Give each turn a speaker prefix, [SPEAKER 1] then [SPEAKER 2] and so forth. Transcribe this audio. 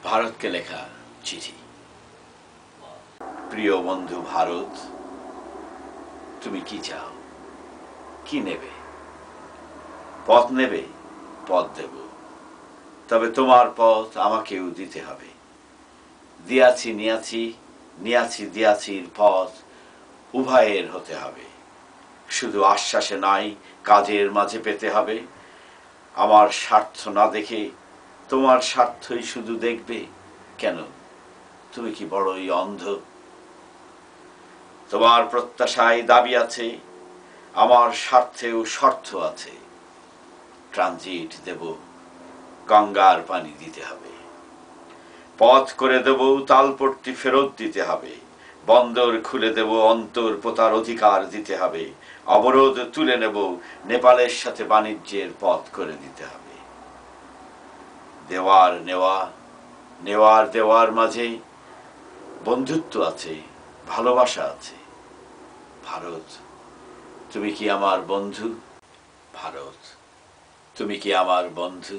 [SPEAKER 1] ভারতকে লেখা চিঠি। প্রিয় বন্ধু ভারত, তুমি কি চাও, কি নেবে? পথ নেবে, পথ দেব, তবে তোমার পথ আমাকেও দিতে হবে। দিয়াছি নিয়াছি, নিয়াছি দিয়াছির পথ উভয়ের হতে হবে। শুধু আশ্বাসে নয়, কাজের মাঝে পেতে হবে। আমার স্বার্থ না দেখে তোমার স্বার্থই শুধু দেখবে। কেন, তুমি কি বড়ই অন্ধ? তোমার প্রত্যাশায় দাবি আছে, আমার স্বার্থেও শর্ত আছে। ট্রানজিট দেব, গঙ্গার পানি দিতে হবে। পথ করে দেব, তালপট্টি ফেরত দিতে হবে। বন্দর খুলে দেব, অন্তর পোতার অধিকার দিতে হবে। অবরোধ তুলে নেব, নেপালের সাথে বাণিজ্যের পথ করে দিতে হবে। দেওয়ার নেওয়া, নেওয়ার দেওয়ার মাঝে বন্ধুত্ব আছে, ভালোবাসা আছে। ভারত, তুমি কি আমার বন্ধু? ভারত, তুমি কি আমার বন্ধু?